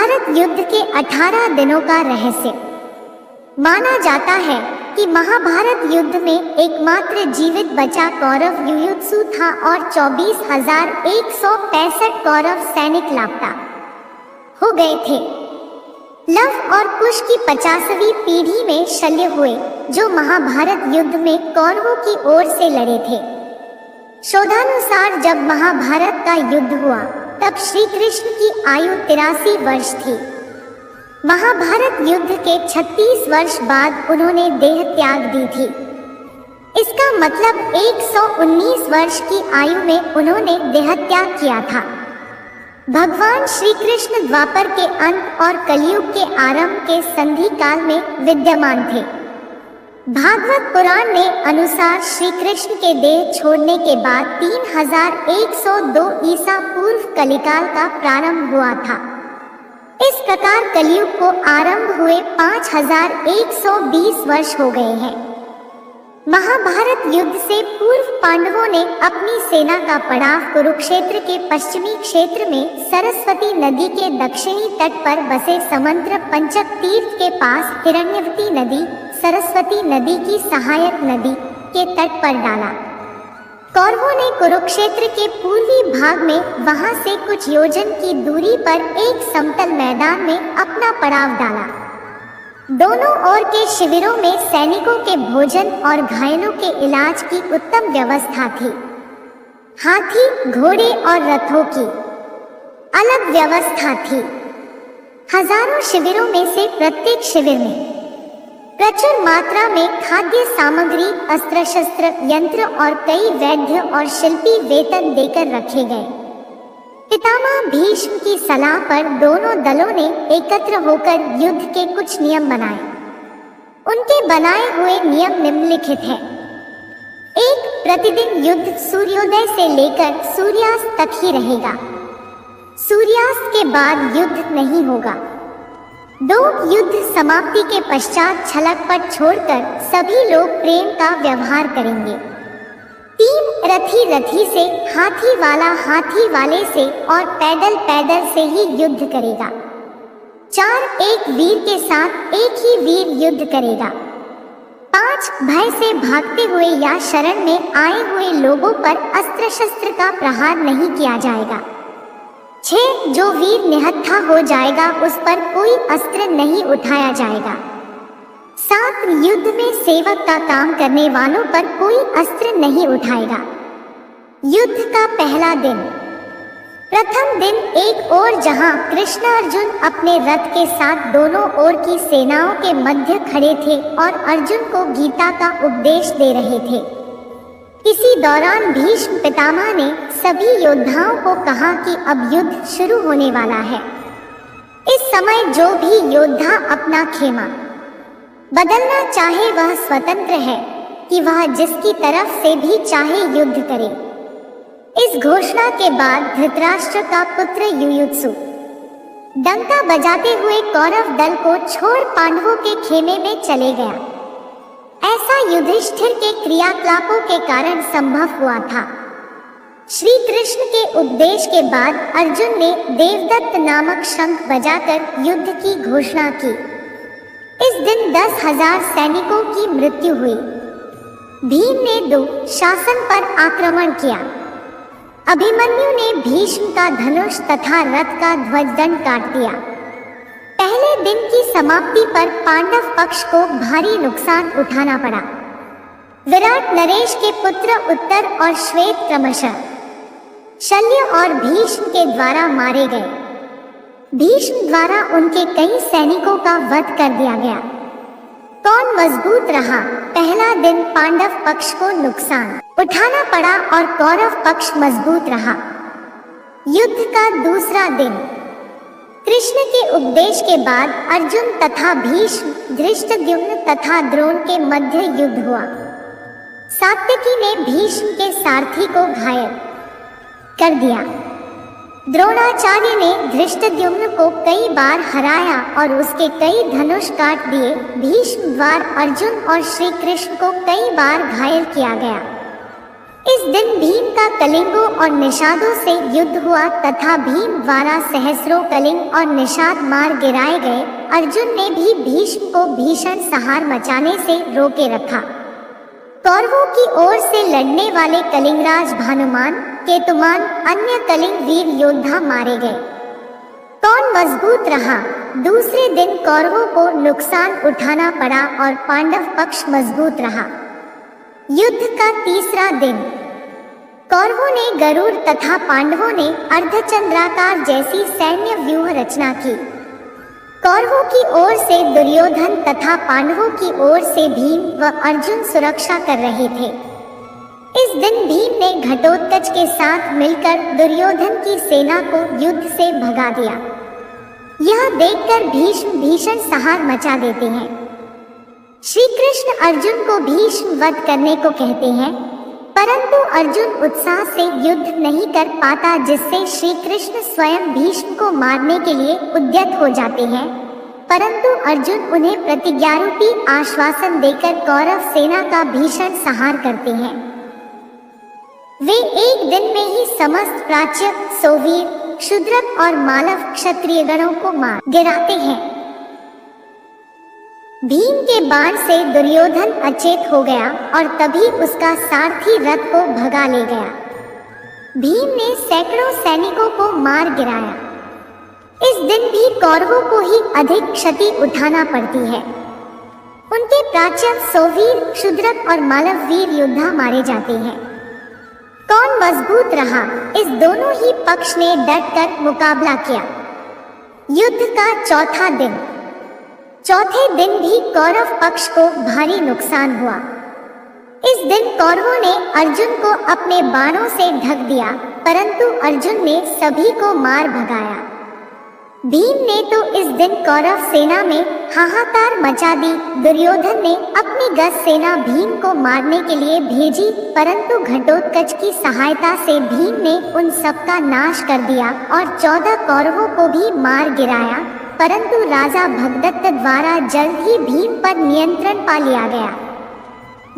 महाभारत युद्ध के 18 दिनों का रहस्य। माना जाता है कि महाभारत युद्ध में एकमात्र जीवित बचा कौरव युयुत्सु था और 24,165 कौरव सैनिक लापता हो गए थे। लव और कुश की 50वीं पीढ़ी में शल्य हुए, जो महाभारत युद्ध में कौरवों की ओर से लड़े थे। शोधानुसार जब महाभारत का युद्ध हुआ तब श्री कृष्ण की आयु 83 वर्ष थी। महाभारत युद्ध के 36 वर्ष बाद उन्होंने देह त्याग दी थी। इसका मतलब 119 वर्ष की आयु में उन्होंने देह त्याग किया था। भगवान श्री कृष्ण द्वापर के अंत और कलयुग के आरंभ के संधि काल में विद्यमान थे। भागवत पुराण में अनुसार श्री कृष्ण के देह छोड़ने के बाद 3102 ईसा पूर्व कलिकाल का प्रारंभ हुआ था। इस प्रकार कलयुग को आरंभ हुए 5120 वर्ष हो गए हैं। महाभारत युद्ध से पूर्व पांडवों ने अपनी सेना का पड़ाव कुरुक्षेत्र के पश्चिमी क्षेत्र में सरस्वती नदी के दक्षिणी तट पर बसे समंद्र पंचक तीर्थ के पास हिरण्यवती नदी, सरस्वती नदी की सहायक नदी के तट पर डाला। कौरवों ने कुरुक्षेत्र के पूर्वी भाग में वहां से कुछ योजन की दूरी पर एक समतल मैदान में अपना पड़ाव डाला। दोनों ओर के शिविरों में सैनिकों के भोजन और घायलों के इलाज की उत्तम व्यवस्था थी। हाथी, घोड़े और रथों की अलग व्यवस्था थी। हजारों शिविरों में से प्रत्येक शिविर में प्रचुर मात्रा में खाद्य सामग्री, अस्त्र शस्त्र, यंत्र और कई वैद्य और शिल्पी वेतन देकर रखे गए। पितामह भीष्म की सलाह पर दोनों दलों ने एकत्र होकर युद्ध के कुछ नियम बनाए। उनके बनाए हुए नियम निम्नलिखित हैं। 1. प्रतिदिन युद्ध सूर्योदय से लेकर सूर्यास्त तक ही रहेगा। सूर्यास्त के बाद युद्ध नहीं होगा। 2. युद्ध समाप्ति के पश्चात छलक पट छोड़कर सभी लोग प्रेम का व्यवहार करेंगे। 3. रथी रथी से, हाथी वाला हाथी वाले से और पैदल पैदल से ही युद्ध करेगा। 4. एक वीर के साथ एक ही वीर युद्ध करेगा। 5. भय से भागते हुए या शरण में आए हुए लोगों पर अस्त्र शस्त्र का प्रहार नहीं किया जाएगा। 6. जो वीर निहत्था हो जाएगा उस पर कोई अस्त्र नहीं उठाया जाएगा। 7. युद्ध में सेवक का काम करने वालों पर कोई अस्त्र नहीं उठाएगा। युद्ध का पहला दिन। प्रथम दिन एक ओर जहां कृष्ण अर्जुन अपने रथ के साथ दोनों ओर की सेनाओं के मध्य खड़े थे और अर्जुन को गीता का उपदेश दे रहे थे। इसी दौरान भीष्म पितामह ने सभी योद्धाओं को कहा कि अब युद्ध शुरू होने वाला है। इस समय जो भी योद्धा अपना खेमा बदलना चाहे वह स्वतंत्र है कि वह जिसकी तरफ से भी चाहे युद्ध करे। इस घोषणा के बाद धृतराष्ट्र का पुत्र युयुत्सु डंका बजाते हुए कौरव दल को छोड़ पांडवों के खेमे में चले गया। ऐसा युधिष्ठिर के क्रियाकलापों के कारण संभव हुआ था। श्री कृष्ण के उपदेश के बाद अर्जुन ने देवदत्त नामक शंख बजाकर युद्ध की घोषणा की। इस दिन 10,000 सैनिकों की मृत्यु हुई। भीम ने दुःशासन पर आक्रमण किया। अभिमन्यु ने भीष्म का धनुष तथा रथ का ध्वजदंड काट दिया। पहले दिन की समाप्ति पर पांडव पक्ष को भारी नुकसान उठाना पड़ा। विराट नरेश के पुत्र उत्तर और श्वेत क्रमशः शल्य और भीष्म के द्वारा मारे गए। भीष्म द्वारा उनके कई सैनिकों का वध कर दिया गया। कौन मजबूत रहा? पहला दिन पांडव पक्ष को नुकसान उठाना पड़ा और कौरव पक्ष मजबूत रहा। युद्ध का दूसरा दिन। कृष्ण के उपदेश के बाद अर्जुन तथा भीष्म, धृष्टद्युम्न तथा द्रोण के मध्य युद्ध हुआ। सात्यकी ने भीष्म के सारथी को घायल कर दिया। द्रोणाचार्य ने धृष्टद्युम्न को कई बार हराया और उसके कई धनुष काट दिए। भीष्म द्वारा अर्जुन और श्री कृष्ण को कई बार घायल किया गया। इस दिन भीम का कलिंगों और निषादों से युद्ध हुआ तथा भीम द्वारा सहस्रों कलिंग और निषाद मार गिराए गए। अर्जुन ने भी भीष्म को भीषण संहार मचाने से रोके रखा। कौरवों की ओर से लड़ने वाले कलिंगराज भानुमान, केतुमान, अन्य कलिंग वीर योद्धा मारे गए। कौन मजबूत रहा? दूसरे दिन कौरवों को नुकसान उठाना पड़ा और पांडव पक्ष मजबूत रहा। युद्ध का तीसरा दिन कौरवों ने गरुड़ तथा पांडवों ने अर्धचंद्राकार जैसी सैन्य व्यूह रचना की। कौरवों की ओर से दुर्योधन तथा पांडवों की ओर से भीम व अर्जुन सुरक्षा कर रहे थे। इस दिन भीम ने घटोत्कच के साथ मिलकर दुर्योधन की सेना को युद्ध से भगा दिया। यह देखकर भीष्म भीषण संहार मचा देते हैं। श्री कृष्ण अर्जुन को भीष्म वध करने को कहते हैं, परंतु अर्जुन उत्साह से युद्ध नहीं कर पाता, जिससे श्री कृष्ण स्वयं भीष्म को मारने के लिए उद्यत हो जाते हैं। परंतु अर्जुन उन्हें प्रतिज्ञारूपी आश्वासन देकर कौरव सेना का भीषण संहार करते हैं। वे एक दिन में ही समस्त प्राच्य, सौवीर, क्षुद्रक और मालव क्षत्रिय गणों को मार गिराते हैं। भीम के बाण से दुर्योधन अचेत हो गया और तभी उसका सारथी रथ को भगा ले गया। भीम ने सैकड़ों सैनिकों को मार गिराया। इस दिन भी कौरवों को ही अधिक क्षति उठाना पड़ती है। उनके प्राच्य, सौवीर, क्षुद्रक और मालव वीर योद्धा मारे जाते हैं। कौन मजबूत रहा? इस दोनों ही पक्ष ने डटकर मुकाबला किया। युद्ध का चौथा दिन चौथे दिन भी कौरव पक्ष को भारी नुकसान हुआ। इस दिन कौरवों ने अर्जुन को अपने बाणों से ढक दिया, परंतु अर्जुन ने सभी को मार भगाया। भीम ने तो इस दिन कौरव सेना में हाहाकार मचा दी। दुर्योधन ने अपनी गज सेना भीम को मारने के लिए भेजी, परंतु घटोत्कच की सहायता से भीम ने उन सबका नाश कर दिया और 14 कौरवों को भी मार गिराया। परंतु राजा भगदत्त द्वारा जल्द ही भीम पर नियंत्रण पा लिया गया।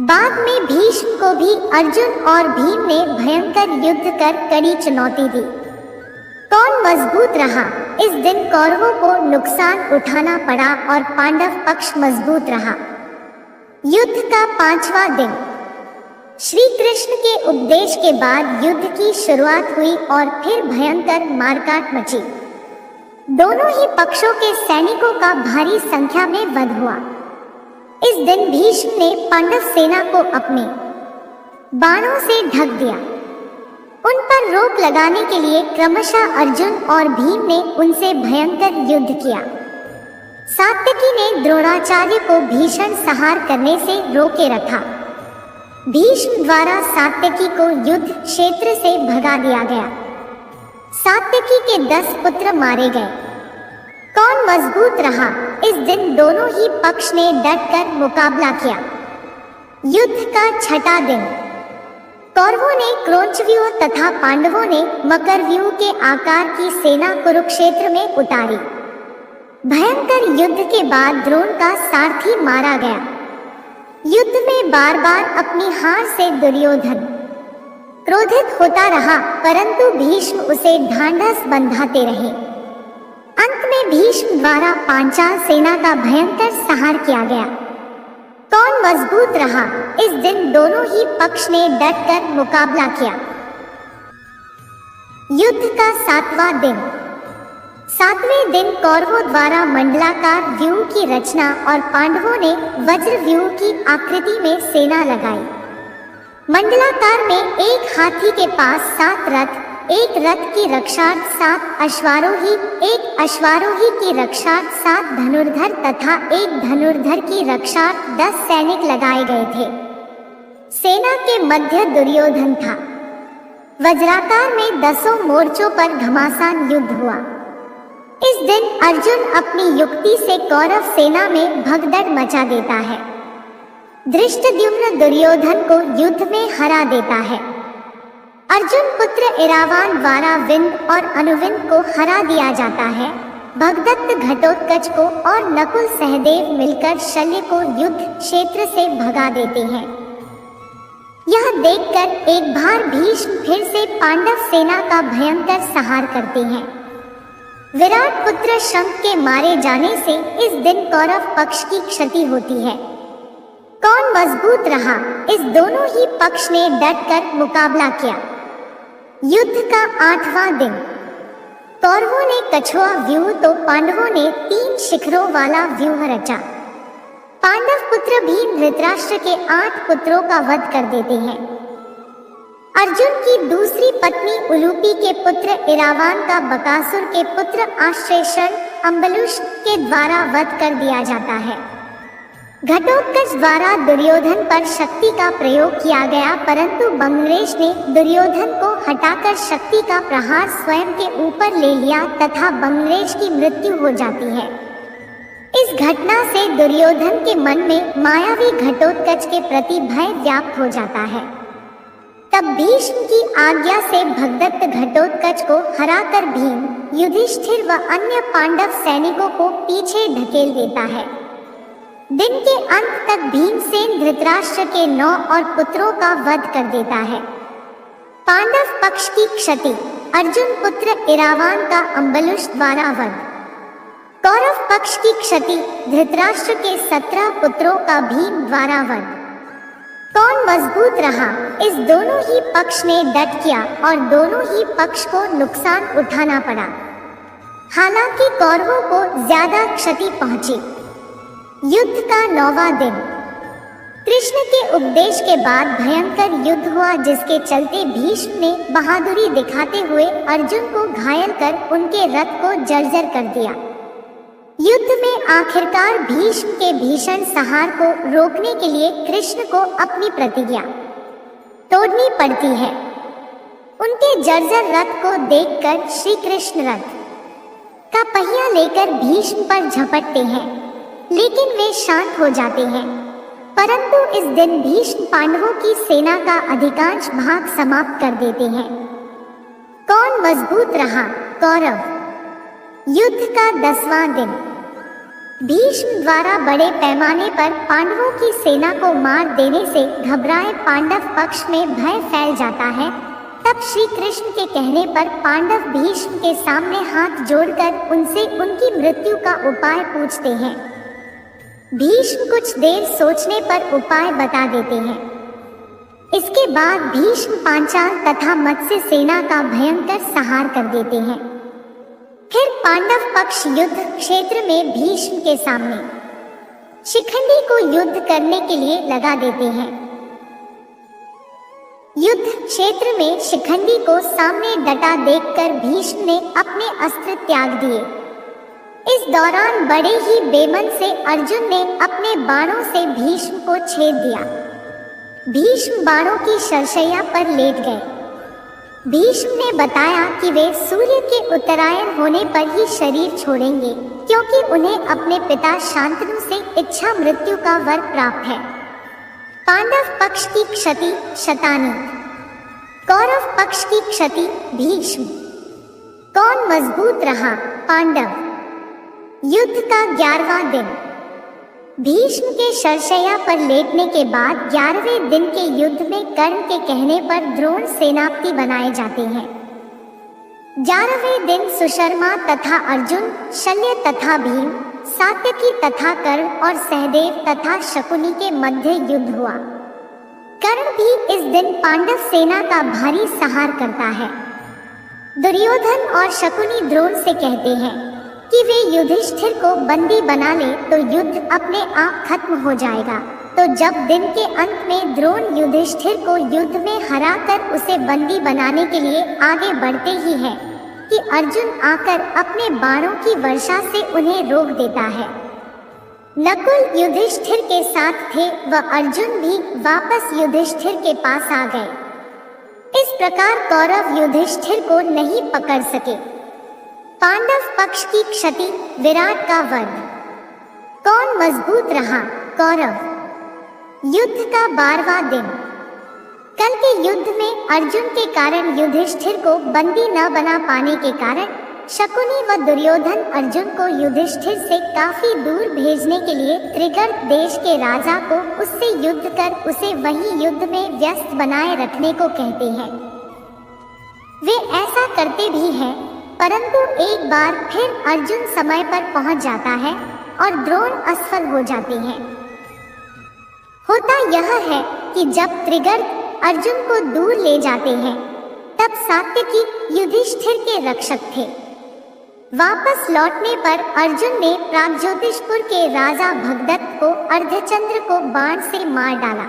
बाद में भीष्म को भी अर्जुन और भीम ने भयंकर युद्ध कर कड़ी चुनौती दी। कौन मजबूत रहा? इस दिन कौरवों को नुकसान उठाना पड़ा और पांडव पक्ष मजबूत रहा। युद्ध का पांचवा दिन श्री कृष्ण के उपदेश के बाद युद्ध की शुरुआत हुई और फिर भयंकर मारकाट मची। दोनों ही पक्षों के सैनिकों का भारी संख्या में वध हुआ। इस दिन भीष्म ने पांडव सेना को अपने बाणों से ढक दिया। उन पर रोक लगाने के लिए क्रमशः अर्जुन और भीम ने उनसे भयंकर युद्ध किया। सात्यकी ने द्रोणाचार्य को भीषण संहार करने से रोके रखा। भीष्म द्वारा सात्यकी को युद्ध क्षेत्र से भगा दिया गया। सात्यकी के 10 पुत्र मारे गए। कौन मजबूत रहा? इस दिन दोनों ही पक्ष ने डटकर मुकाबला किया। युद्ध का छठा दिन कौरवों ने क्रोंचव्यूह तथा पांडवों ने मकरव्यूह के आकार की सेना कुरुक्षेत्र में उतारी। भयंकर युद्ध के बाद द्रोण का सारथी मारा गया। युद्ध में बार बार अपनी हार से दुर्योधन क्रोधित होता रहा, परंतु भीष्म उसे ढांढस बंधाते रहे। अंत में भीष्म द्वारा पांचाल सेना का भयंकर संहार किया गया। कौन मजबूत रहा? इस दिन दोनों ही पक्ष ने डटकर मुकाबला किया। युद्ध का सातवां दिन सातवें दिन कौरवों द्वारा मंडलाकार व्यूह की रचना और पांडवों ने वज्र व्यूह की आकृति में सेना लगाई। मंडलाकार में एक हाथी के पास 7 रथ, एक रथ की रक्षार्थ 7 अश्वारोही, एक अश्वारोही की रक्षार्थ 7 धनुर्धर तथा एक धनुर्धर की रक्षार्थ 10 सैनिक लगाए गए थे। सेना के मध्य दुर्योधन था। वज्राकार में 10 मोर्चों पर घमासान युद्ध हुआ। इस दिन अर्जुन अपनी युक्ति से कौरव सेना में भगदड़ मचा देता है। धृष्टद्युम्न दुर्योधन को युद्ध में हरा देता है। अर्जुन पुत्र इरावान द्वारा विंद और अनुविंद को हरा दिया जाता है। भगदत्त घटोत्कच को और नकुल सहदेव मिलकर शल्य को युद्ध क्षेत्र से भगा देते हैं। यह देखकर एक बार भीष्म फिर से पांडव सेना का भयंकर संहार करते हैं। विराट पुत्र शंख के मारे जाने से इस दिन कौरव पक्ष की क्षति होती है। कौन मजबूत रहा, इस दोनों ही पक्ष ने डटकर मुकाबला किया। युद्ध का 8वां दिन। कौरवों ने कछुआ व्यूह तो पांडवों ने 3 शिखरों वाला व्यूह रचा। पांडव पुत्र भीम धृतराष्ट्र के 8 पुत्रों का वध कर देते हैं। अर्जुन की दूसरी पत्नी उलूपी के पुत्र इरावान का बकासुर के पुत्र आश्लेषण अम्बलुष के द्वारा वध कर दिया जाता है। घटोत्कच द्वारा दुर्योधन पर शक्ति का प्रयोग किया गया, परंतु बंगरेश ने दुर्योधन को हटाकर शक्ति का प्रहार स्वयं के ऊपर ले लिया तथा बंगरेश की मृत्यु हो जाती है। इस घटना से दुर्योधन के मन में मायावी घटोत्कच के प्रति भय व्याप्त हो जाता है। तब भीष्म की आज्ञा से भगदत्त घटोत्कच को हराकर भीम, युधिष्ठिर व अन्य पांडव सैनिकों को पीछे ढकेल देता है। दिन के अंत तक भीमसेन धृतराष्ट्र के 9 और पुत्रों का वध कर देता है। पांडव पक्ष की क्षति। अर्जुन पुत्र इरावान का अम्बलुष द्वारा वध। कौरव पक्ष की क्षति। धृतराष्ट्र के 17 पुत्रों का भीम द्वारा वध। कौन मजबूत रहा, इस दोनों ही पक्ष ने डट किया और दोनों ही पक्ष को नुकसान उठाना पड़ा। हालांकि कौरवों को ज्यादा क्षति पहुंची। युद्ध का 9वां दिन। कृष्ण के उपदेश के बाद भयंकर युद्ध हुआ, जिसके चलते भीष्म ने बहादुरी दिखाते हुए अर्जुन को घायल कर उनके रथ को जर्जर कर दिया। युद्ध में आखिरकार भीष्म के भीषण संहार को रोकने के लिए कृष्ण को अपनी प्रतिज्ञा तोड़नी पड़ती है। उनके जर्जर रथ को देखकर श्री कृष्ण रथ का पहिया लेकर भीष्म पर झपटते हैं, लेकिन वे शांत हो जाते हैं। परंतु इस दिन भीष्म पांडवों की सेना का अधिकांश भाग समाप्त कर देते हैं। कौन मजबूत रहा, कौरव। युद्ध का 10वां दिन। भीष्म द्वारा बड़े पैमाने पर पांडवों की सेना को मार देने से घबराए पांडव पक्ष में भय फैल जाता है। तब श्री कृष्ण के कहने पर पांडव भीष्म के सामने हाथ जोड़कर उनसे उनकी मृत्यु का उपाय पूछते हैं। भीष्म कुछ देर सोचने पर उपाय बता देते हैं। इसके बाद भीष्म पांचाल तथा मत्स्य सेना का भयंकर संहार कर देते हैं। फिर पांडव पक्ष युद्ध क्षेत्र में भीष्म के सामने शिखंडी को युद्ध करने के लिए लगा देते हैं। युद्ध क्षेत्र में शिखंडी को सामने डटा देखकर भीष्म ने अपने अस्त्र त्याग दिए। इस दौरान बड़े ही बेमन से अर्जुन ने अपने बाणों से भीष्म को छेद दिया। भीष्म बाणों की शरशैया पर लेट गए। भीष्म ने बताया कि वे सूर्य के उत्तरायण होने पर ही शरीर छोड़ेंगे, क्योंकि उन्हें अपने पिता शांतनु से इच्छा मृत्यु का वर प्राप्त है। पांडव पक्ष की क्षति शतानी। कौरव पक्ष की क्षति भीष्म। कौन मजबूत रहा, पांडव। युद्ध का 11वां दिन। भीष्म के शरशैया पर लेटने के बाद 11वें दिन के युद्ध में कर्ण के कहने पर द्रोण सेनापति बनाए जाते हैं। 11वें दिन सुशर्मा तथा अर्जुन, शल्य तथा भीम, सात्यकी तथा कर्ण और सहदेव तथा शकुनी के मध्य युद्ध हुआ। कर्ण भी इस दिन पांडव सेना का भारी संहार करता है। दुर्योधन और शकुनी द्रोण से कहते हैं कि वे युधिष्ठिर को बंदी बना ले तो युद्ध अपने आप खत्म हो जाएगा। तो जब दिन के अंत में द्रोण युधिष्ठिर को युद्ध में हराकर उसे बंदी बनाने के लिए आगे बढ़ते ही हैं कि अर्जुन आकर अपने बाणों की वर्षा से उन्हें रोक देता है। नकुल युधिष्ठिर के साथ थे व अर्जुन भी वापस युधिष्ठिर के पास आ गए। इस प्रकार कौरव युधिष्ठिर को नहीं पकड़ सके। पांडव पक्ष की क्षति विराट का वध। कौन मजबूत रहा, कौरव। युद्ध का 12वां दिन। कल के युद्ध में अर्जुन के कारण युधिष्ठिर को बंदी न बना पाने के कारण शकुनी व दुर्योधन अर्जुन को युधिष्ठिर से काफी दूर भेजने के लिए त्रिगर्त देश के राजा को उससे युद्ध कर उसे वही युद्ध में व्यस्त बनाए रखने को कहते हैं। वे ऐसा करते भी हैं, परंतु एक बार फिर अर्जुन समय पर पहुंच जाता है और द्रोण असफल हो जाते हैं। होता यह है कि जब त्रिगर्त अर्जुन को दूर ले जाते हैं, तब सात्यकी युधिष्ठिर के रक्षक थे। वापस लौटने पर अर्जुन ने प्राग्ज्योतिषपुर के राजा भगदत्त को अर्धचंद्र को बाण से मार डाला।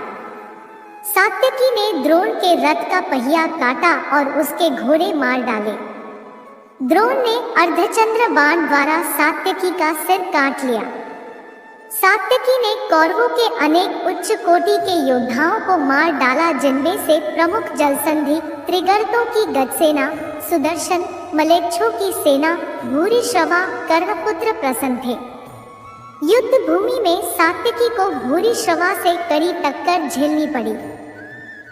सात्यकी ने द्रोण के रथ का पहिया काटा और उसके घोड़े मार डाले। द्रोण ने अर्धचंद्र बाण द्वारा सात्यकी का सिर काट लिया। सात्यकी ने कौरवों के अनेक उच्च कोटि के योद्धाओं को मार डाला, जिनमें से प्रमुख जलसंधि, त्रिगर्तों की गजसेना, सुदर्शन, मलेच्छों की सेना, भूरिश्रवा, कर्णपुत्र प्रसन्न थे। युद्ध भूमि में सात्यकी को भूरिश्रवा से कड़ी टक्कर झेलनी पड़ी।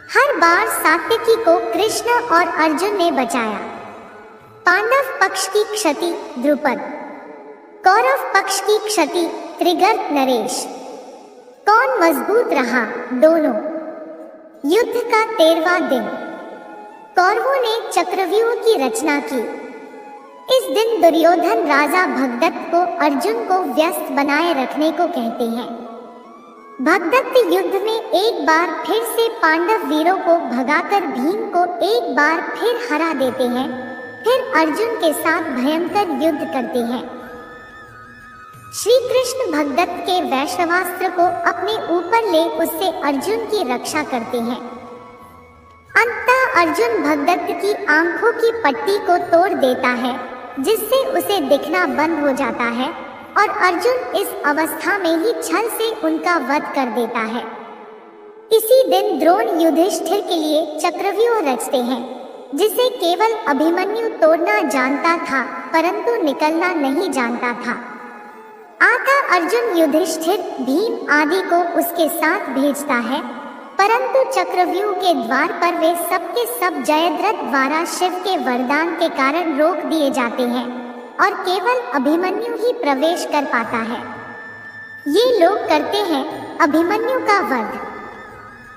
हर बार सात्यकी को कृष्ण और अर्जुन ने बचाया। पांडव पक्ष की क्षति द्रुपद, कौरव पक्ष की क्षति त्रिगर्त नरेश। कौन मजबूत रहा? दोनों। युद्ध का 13वां दिन। कौरवों ने चक्रव्यूह की रचना की। इस दिन दुर्योधन राजा भगदत्त को अर्जुन को व्यस्त बनाए रखने को कहते हैं। भगदत्त युद्ध में एक बार फिर से पांडव वीरों को भगाकर भीम को एक बार फिर हरा देते हैं, फिर अर्जुन के साथ भयंकर युद्ध करते हैं। श्री कृष्ण भगदत्त के वैष्णवास्त्र को अपने ऊपर ले उससे अर्जुन की रक्षा करते हैं। अंततः अर्जुन भगदत्त की आंखों की पट्टी को तोड़ देता है, जिससे उसे दिखना बंद हो जाता है और अर्जुन इस अवस्था में ही छल से उनका वध कर देता है। इसी दिन द्रोण युधिष्ठिर के लिए चक्रव्यूह रचते हैं, जिसे केवल अभिमन्यु तोड़ना जानता था, परंतु निकलना नहीं जानता था। आता अर्जुन युधिष्ठिर, भीम आदि को उसके साथ भेजता है, परंतु चक्रव्यूह के द्वार पर वे सबके सब जयद्रथ द्वारा शिव के वरदान के कारण रोक दिए जाते हैं और केवल अभिमन्यु ही प्रवेश कर पाता है। ये लोग करते हैं अभिमन्यु का वध।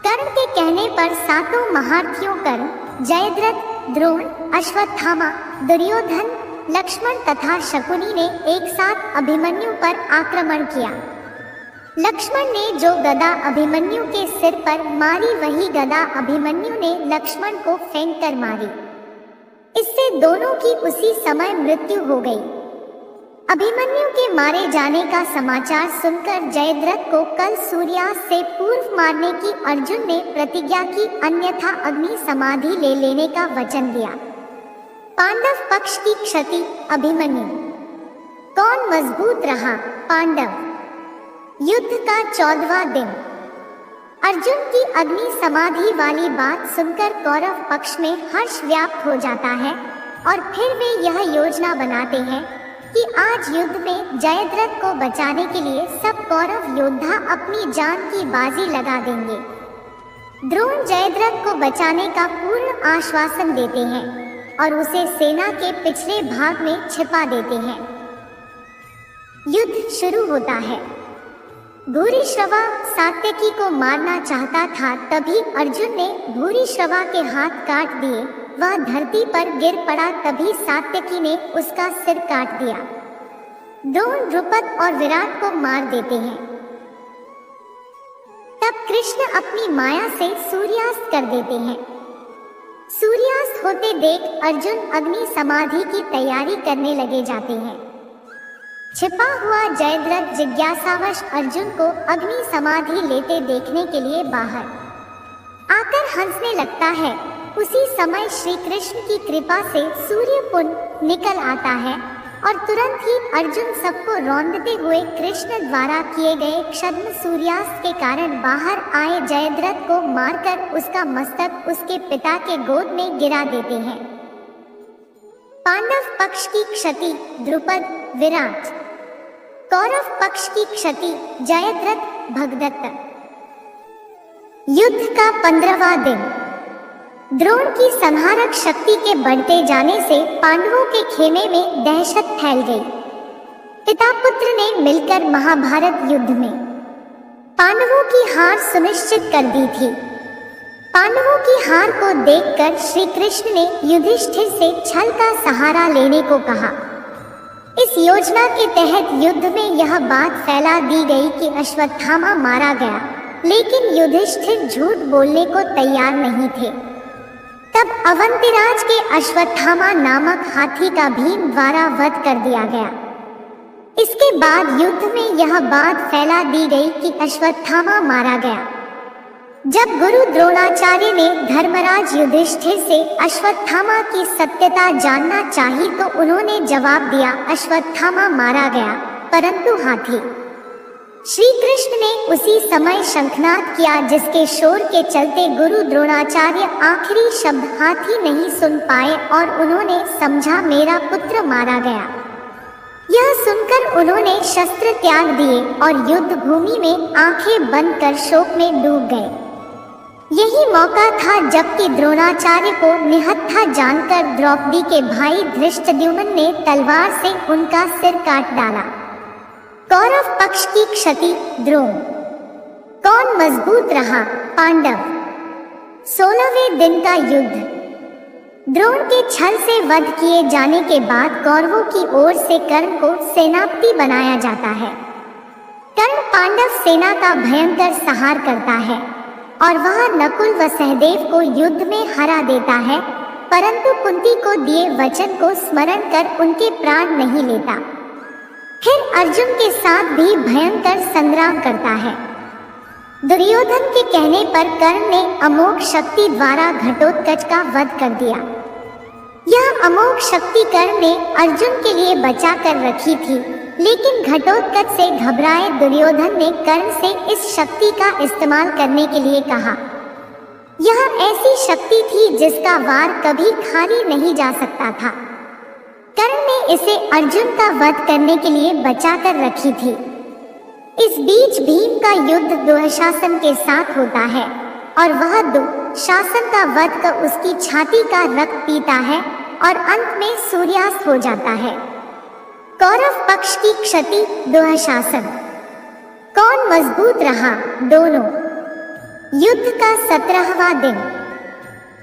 कर्ण के कहने पर सातों महारथियों कर्ण, जयद्रथ, द्रोण, अश्वत्थामा, दुर्योधन, लक्ष्मण तथा शकुनी ने एक साथ अभिमन्यु पर आक्रमण किया। लक्ष्मण ने जो गदा अभिमन्यु के सिर पर मारी, वही गदा अभिमन्यु ने लक्ष्मण को फेंक कर मारी। इससे दोनों की उसी समय मृत्यु हो गई। अभिमन्यु के मारे जाने का समाचार सुनकर जयद्रथ को कल सूर्यास्त से पूर्व मारने की अर्जुन ने प्रतिज्ञा की, अन्यथा अग्नि समाधि ले लेने का वचन दिया। पांडव पक्ष की क्षति अभिमन्यु। कौन मजबूत रहा? पांडव। युद्ध का 14वां दिन। अर्जुन की अग्नि समाधि वाली बात सुनकर कौरव पक्ष में हर्ष व्याप्त हो जाता है और फिर वे यह योजना बनाते हैं कि आज युद्ध में जयद्रथ को बचाने के लिए सब कौरव योद्धा अपनी जान की बाजी लगा देंगे। द्रोण जयद्रथ को बचाने का पूर्ण आश्वासन देते हैं और उसे सेना के पिछले भाग में छिपा देते हैं। युद्ध शुरू होता है। भूरिश्रवा सात्यकी को मारना चाहता था, तभी अर्जुन ने भूरिश्रवा के हाथ काट दिए। वह धरती पर गिर पड़ा, तभी सात्यकी ने उसका सिर काट दिया। द्रोण, द्रुपद और विराट को मार देते हैं। तब कृष्ण अपनी माया से सूर्यास्त कर देते हैं। सूर्यास्त होते देख अर्जुन अग्नि समाधि की तैयारी करने लगे जाते हैं। छिपा हुआ जयद्रथ जिज्ञासावश अर्जुन को अग्नि समाधि लेते देखने के लिए बाहर आकर हंसने लगता है। उसी समय श्री कृष्ण की कृपा से सूर्यपुंज निकल आता है और तुरंत ही अर्जुन सबको रौंदते हुए कृष्ण द्वारा किए गए क्षद्म सूर्यास्त के कारण बाहर आए जयद्रथ को मारकर उसका मस्तक उसके पिता के गोद में गिरा देते हैं। पांडव पक्ष की क्षति द्रुपद, विराट। कौरव पक्ष की क्षति जयद्रथ, भगदत्त। युद्ध का 15वां दिन। द्रोण की संहारक शक्ति के बढ़ते जाने से पांडवों के खेमे में दहशत फैल गई। पिता पुत्र ने मिलकर महाभारत युद्ध में पांडवों की हार सुनिश्चित कर दी थी। पांडवों की हार को देखकर श्री कृष्ण ने युधिष्ठिर से छल का सहारा लेने को कहा। इस योजना के तहत युद्ध में यह बात फैला दी गई कि अश्वत्थामा मारा गया, लेकिन युधिष्ठिर झूठ बोलने को तैयार नहीं थे। तब अवंतिराज के अश्वत्थामा नामक हाथी का भीम द्वारा वध कर दिया गया। इसके बाद युद्ध में यह बात फैला दी गई कि अश्वत्थामा मारा गया। जब गुरु द्रोणाचार्य ने धर्मराज युधिष्ठिर से अश्वत्थामा की सत्यता जानना चाही तो उन्होंने जवाब दिया, अश्वत्थामा मारा गया परंतु हाथी। श्री कृष्ण ने उसी समय शंखनाद किया, जिसके शोर के चलते गुरु द्रोणाचार्य आखिरी शब्द हाथी नहीं सुन पाए और उन्होंने समझा मेरा पुत्र मारा गया। यह सुनकर उन्होंने शस्त्र त्याग दिए और युद्ध भूमि में आंखें बंद कर शोक में डूब गए। यही मौका था जबकि द्रोणाचार्य को निहत्था जानकर द्रौपदी के भाई धृष्टद्युम्न ने तलवार से उनका सिर काट डाला। कौरव पक्ष की क्षति द्रोण। कौन मजबूत रहा? पांडव। 16वें दिन का युद्ध। द्रोण के छल से वध किए जाने के बाद कौरवों की ओर से कर्ण को सेनापति बनाया जाता है। कर्ण पांडव सेना का भयंकर संहार करता है और वह नकुल व सहदेव को युद्ध में हरा देता है, परंतु कुंती को दिए वचन को स्मरण कर उनके प्राण नहीं लेता। फिर अर्जुन के साथ भी भयंकर संग्राम करता है। दुर्योधन के कहने पर कर्ण ने अमोघ शक्ति द्वारा घटोत्कच का वध कर दिया। यह अमोघ शक्ति कर्ण ने अर्जुन के लिए बचा कर रखी थी, लेकिन घटोत्कच से घबराए दुर्योधन ने कर्ण से इस शक्ति का इस्तेमाल करने के लिए कहा। यह ऐसी शक्ति थी जिसका वार कभी खाली नहीं जा सकता था। कर्ण ने इसे अर्जुन का वध करने के लिए बचा कर रखी थी। इस बीच भीम का युद्ध दुःशासन के साथ होता है और वह दुःशासन का वध कर उसकी छाती का रक्त पीता है और अंत में सूर्यास्त हो जाता है। कौरव पक्ष की क्षति दुःशासन। कौन मजबूत रहा? दोनों। युद्ध का 17वां दिन।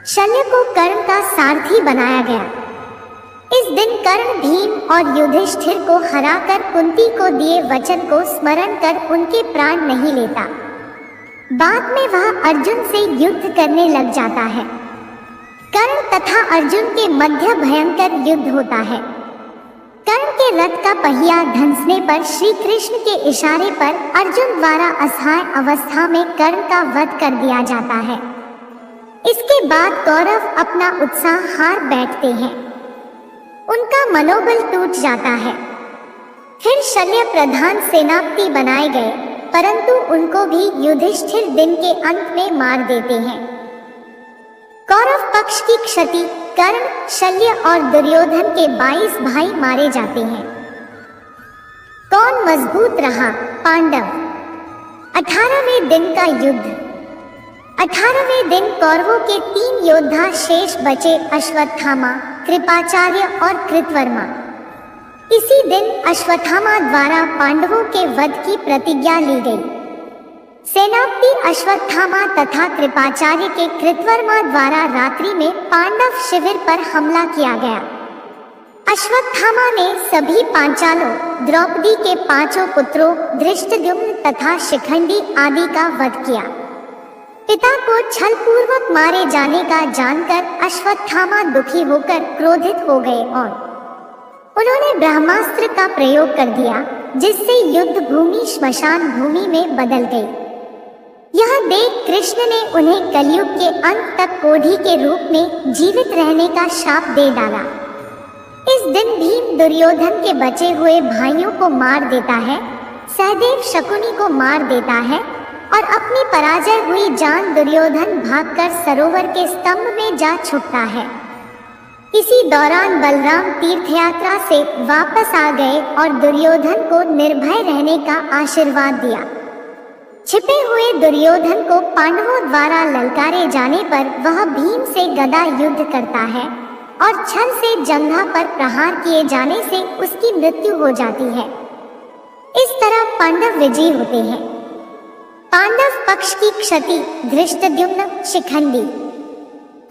शल्य को कर्ण का सारथी बनाया गया। इस दिन कर्ण भीम और युधिष्ठिर को हराकर कुंती को दिए वचन को स्मरण कर उनके प्राण नहीं लेता। बाद में वह अर्जुन से युद्ध करने लग जाता है। कर्ण तथा अर्जुन के मध्य भयंकर युद्ध होता है। कर्ण के रथ का पहिया धंसने पर श्री कृष्ण के इशारे पर अर्जुन द्वारा असहाय अवस्था में कर्ण का वध कर दिया जाता है। इसके बाद कौरव अपना उत्साह हार बैठते हैं। उनका मनोबल टूट जाता है। फिर शल्य प्रधान सेनापति बनाए गए, परंतु उनको भी युधिष्ठिर दिन के अंत में मार देते हैं। कौरव पक्ष की क्षति। कर्ण, शल्य और दुर्योधन के 22 भाई मारे जाते हैं। कौन मजबूत रहा? पांडव। 18वें दिन का युद्ध। 18वें दिन कौरवों के 3 योद्धा शेष बचे, अश्वत्थामा, कृपाचार्य और कृतवर्मा। इसी दिन अश्वत्थामा द्वारा पांडवों के वध की प्रतिज्ञा ली गई। सेनापति अश्वत्थामा तथा कृपाचार्य के कृतवर्मा द्वारा रात्रि में पांडव शिविर पर हमला किया गया। अश्वत्थामा ने सभी पांचालों, द्रौपदी के 5 पुत्रों धृष्टद्युम्न तथा शिखंडी आदि का वध किया। पिता को छलपूर्वक मारे जाने का जानकर अश्वत्थामा दुखी होकर क्रोधित हो गए और उन्होंने ब्रह्मास्त्र का प्रयोग कर दिया, जिससे युद्ध भूमि श्मशान भूमि में बदल गई। यह देख कृष्ण ने उन्हें कलयुग के अंत तक कोढ़ी के रूप में जीवित रहने का शाप दे डाला। इस दिन भीम दुर्योधन के बचे हुए भाइयों को मार देता है, सहदेव शकुनी को मार देता है और अपनी पराजय हुई जान दुर्योधन भागकर सरोवर के स्तंभ में जा छुपता है। इसी दौरान बलराम तीर्थयात्रा से वापस आ गए और दुर्योधन को निर्भय रहने का आशीर्वाद दिया। छिपे हुए दुर्योधन को पांडवों द्वारा ललकारे जाने पर वह भीम से गदा युद्ध करता है और छल से जंघा पर प्रहार किए जाने से उसकी मृत्यु हो जाती है। इस तरह पांडव विजयी होते हैं। पांडव पक्ष की क्षति धृष्टद्युम्न शिखंडी,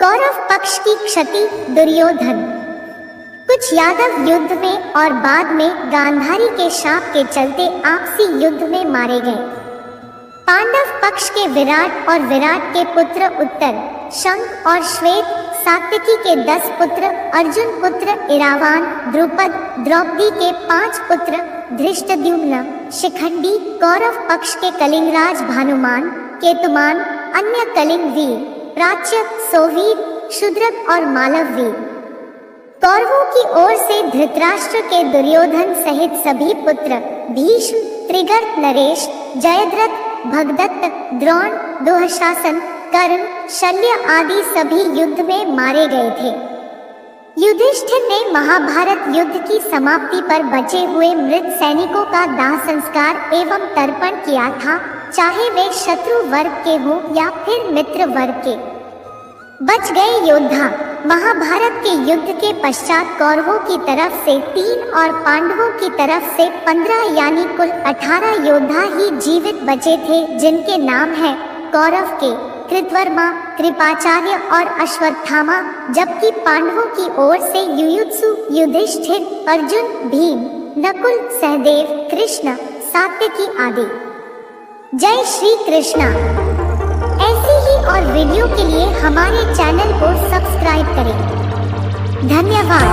कौरव पक्ष की क्षति दुर्योधन। कुछ यादव युद्ध में और बाद में गांधारी के शाप के चलते आपसी युद्ध में मारे गए। पांडव पक्ष के विराट और विराट के पुत्र उत्तर, शंख और श्वेत, सात्यकी के 10 पुत्र, अर्जुन पुत्र इरावान, द्रुपद, द्रौपदी के 5 पुत्र, धृष्टद्युम्न, शिखंडी, कौरव पक्ष के कलिंगराज भानुमान, केतुमान, अन्य कलिंग वीर, प्राच्य, सोवीर, शूद्रक और मालव वीर। कौरवों की ओर से धृतराष्ट्र के दुर्योधन सहित सभी पुत्र भीष्म, त्रिगर्त, नरेश, जयद्रथ, भगदत्त, द्रोण, दुःशासन, कर्ण, शल्य आदि सभी युद्ध में मारे गए थे। युधिष्ठिर ने महाभारत युद्ध की समाप्ति पर बचे हुए मृत सैनिकों का दाह संस्कार एवं तर्पण किया था, चाहे वे शत्रु वर्ग के हों या फिर मित्र वर्ग के। बच गए योद्धा। महाभारत के युद्ध के पश्चात कौरवों की तरफ से 3 और पांडवों की तरफ से 15 यानी कुल 18 योद्धा ही जीवित बचे थे, जिनके नाम हैं कौरव के कृतवर्मा, कृपाचार्य और अश्वत्थामा, जबकि पांडवों की ओर से युयुत्सु, युधिष्ठिर, अर्जुन, भीम, नकुल, सहदेव, कृष्ण, सात्यकी आदि। जय श्री कृष्णा। ऐसी ही और वीडियो के लिए हमारे चैनल को सब्सक्राइब करें। धन्यवाद।